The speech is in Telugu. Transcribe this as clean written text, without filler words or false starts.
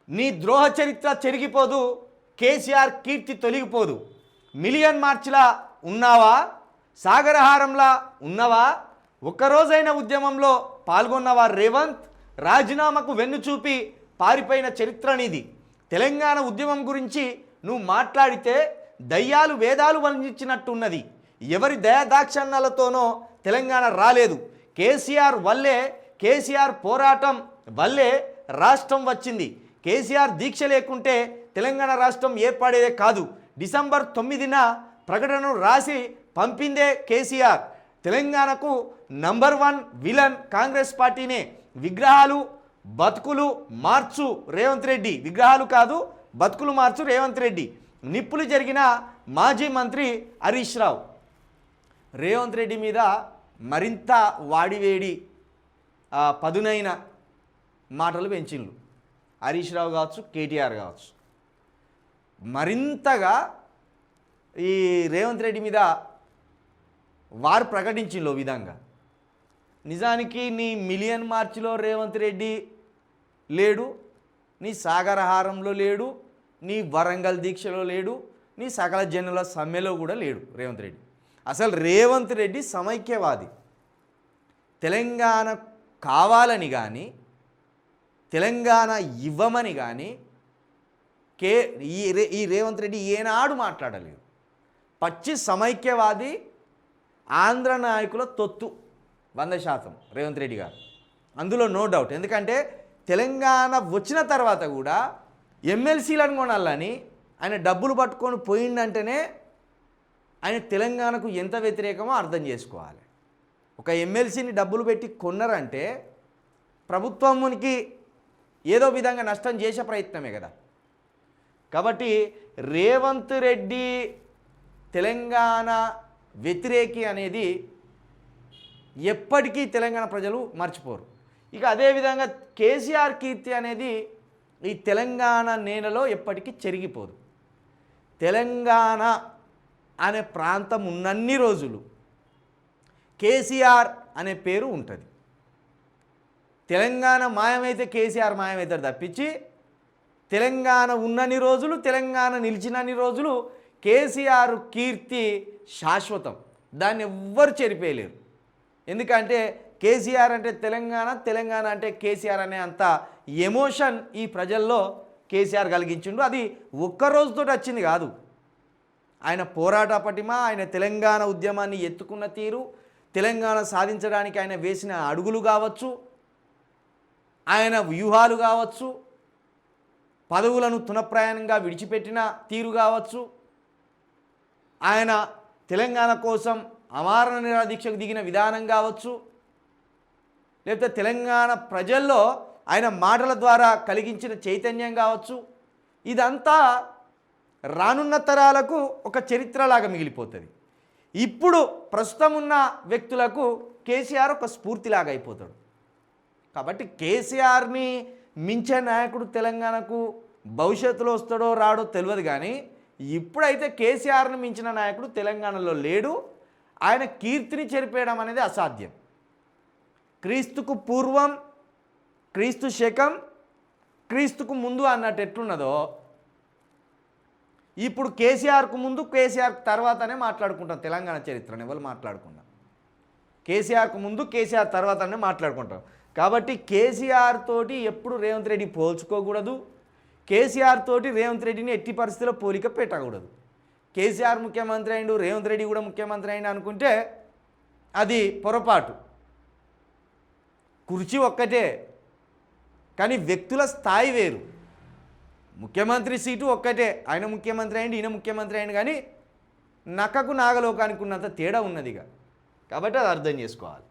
నీ ద్రోహ చరిత్ర చెరిగిపోదు, కేసీఆర్ కీర్తి తొలగిపోదు. మిలియన్ మార్చిలా ఉన్నావా, సాగరహారంలా ఉన్నవా, ఒక్కరోజైన ఉద్యమంలో పాల్గొన్నవా రేవంత్? రాజీనామాకు వెన్ను చూపి పారిపోయిన చరిత్ర నీది. తెలంగాణ ఉద్యమం గురించి నువ్వు మాట్లాడితే దయ్యాలు వేదాలు వల్లించినట్టున్నది. ఎవరి దయాదాక్షణ్యాలతోనో తెలంగాణ రాలేదు. కేసీఆర్ వల్లే, కేసీఆర్ పోరాటం వల్లే రాష్ట్రం వచ్చింది. కేసీఆర్ దీక్ష లేకుంటే తెలంగాణ రాష్ట్రం ఏర్పడేదే కాదు. డిసెంబర్ 9న ప్రకటనను రాసి పంపిందే కేసీఆర్. తెలంగాణకు నంబర్ 1 విలన్ కాంగ్రెస్ పార్టీనే. విగ్రహాలు బతుకులు మార్చు రేవంత్ రెడ్డి, విగ్రహాలు కాదు బతుకులు మార్చు రేవంత్ రెడ్డి. నిప్పులు జరిగిన మాజీ మంత్రి హరీష్ రావు రేవంత్ రెడ్డి మీద మరింత వాడివేడి పదునైన మాటలు పెంచిండ్రు. హరీష్ రావు కావచ్చు, కేటీఆర్ కావచ్చు, మరింతగా ఈ రేవంత్ రెడ్డి మీద వారు ప్రకటించిండ్రు విధంగా. నిజానికి నీ మిలియన్ మార్చిలో రేవంత్ రెడ్డి లేడు, నీ సాగరహారంలో లేడు, నీ వరంగల్ దీక్షలో లేడు, నీ సకల జనుల సమ్మెలో కూడా లేడు రేవంత్ రెడ్డి. అసలు రేవంత్ రెడ్డి సమైక్యవాది. తెలంగాణ కావాలని కానీ, తెలంగాణ ఇవ్వమని కానీ ఈ రేవంత్ రెడ్డి ఏనాడు మాట్లాడలేదు. పచ్చి సమైక్యవాది, ఆంధ్ర నాయకుల తొత్తు 100% రేవంత్ రెడ్డి గారు, అందులో నో డౌట్. ఎందుకంటే తెలంగాణ వచ్చిన తర్వాత కూడా ఎమ్మెల్సీలను కొనాలని ఆయన డబ్బులు పట్టుకొని పోయిందంటేనే ఆయన తెలంగాణకు ఎంత వ్యతిరేకమో అర్థం చేసుకోవాలి. ఒక ఎమ్మెల్సీని డబ్బులు పెట్టి కొన్నారంటే ప్రభుత్వానికి ఏదో విధంగా నష్టం చేసే ప్రయత్నమే కదా. కాబట్టి రేవంత్ రెడ్డి తెలంగాణ వ్యతిరేకి అనేది ఎప్పటికీ తెలంగాణ ప్రజలు మర్చిపోరు. ఇక అదేవిధంగా కేసీఆర్ కీర్తి అనేది ఈ తెలంగాణ నేలలో ఎప్పటికీ చెరిగిపోదు. తెలంగాణ అనే ప్రాంతం ఉన్నన్ని రోజులు కేసీఆర్ అనే పేరు ఉంటుంది. తెలంగాణ మాయమైతే కేసీఆర్ మాయమవుతాడు తప్పించి, తెలంగాణ ఉన్నన్ని రోజులు, తెలంగాణ నిలిచినన్ని రోజులు కేసీఆర్ కీర్తి శాశ్వతం. దాన్ని ఎవ్వరు చెరిపేయలేరు. ఎందుకంటే కేసీఆర్ అంటే తెలంగాణ, తెలంగాణ అంటే కేసీఆర్ అనే అంత ఎమోషన్ ఈ ప్రజల్లో కేసీఆర్ కలిగించిండు. అది ఒక్కరోజుతో వచ్చింది కాదు. ఆయన పోరాట పటిమ, ఆయన తెలంగాణ ఉద్యమాన్ని ఎత్తుకున్న తీరు, తెలంగాణ సాధించడానికి ఆయన వేసిన అడుగులు కావచ్చు, ఆయన వ్యూహాలు కావచ్చు, పదవులను తునప్రాయంగా విడిచిపెట్టిన తీరు కావచ్చు, ఆయన తెలంగాణ కోసం అమరణ నిరాదీక్షకు దిగిన విధానం కావచ్చు, లేకపోతే తెలంగాణ ప్రజల్లో ఆయన మాటల ద్వారా కలిగించిన చైతన్యం కావచ్చు, ఇదంతా రానున్న తరాలకు ఒక చరిత్రలాగా మిగిలిపోతుంది. ఇప్పుడు ప్రస్తుతం ఉన్న వ్యక్తులకు కేసీఆర్ ఒక స్ఫూర్తిలాగా అయిపోతాడు. కాబట్టి కేసీఆర్ని మించే నాయకుడు తెలంగాణకు భవిష్యత్తులో వస్తాడో రాడో తెలియదు, కానీ ఇప్పుడైతే కేసీఆర్ని మించిన నాయకుడు తెలంగాణలో లేడు. ఆయన కీర్తిని చెరిపేయడం అనేది అసాధ్యం. క్రీస్తుకు పూర్వం, క్రీస్తు శకం, క్రీస్తుకు ముందు అన్నట్టు ఎట్లున్నదో ఇప్పుడు కేసీఆర్కు ముందు, కేసీఆర్ తర్వాతనే మాట్లాడుకుంటాం తెలంగాణ చరిత్రను. ఎవరు మాట్లాడుకున్నాం కేసీఆర్కు ముందు, కేసీఆర్ తర్వాతనే మాట్లాడుకుంటాం. కాబట్టి కేసీఆర్ తోటి ఎప్పుడు రేవంత్ రెడ్డి పోల్చుకోకూడదు. కేసీఆర్ తోటి రేవంత్ రెడ్డిని ఎట్టి పరిస్థితిలో పోలిక పెట్టకూడదు. కేసీఆర్ ముఖ్యమంత్రి అయిండు, రేవంత్ రెడ్డి కూడా ముఖ్యమంత్రి అయిండు అనుకుంటే అది పొరపాటు. కుర్చీ ఒక్కటే, కానీ వ్యక్తుల స్థాయి వేరు. ముఖ్యమంత్రి సీటు ఒక్కటే, ఆయన ముఖ్యమంత్రి అయింది, ఈయన ముఖ్యమంత్రి అయింది, కానీ నక్కకు నాగలోకానికి ఉన్నంత తేడా ఉన్నదిగా. కాబట్టి అది అర్థం చేసుకోవాలి.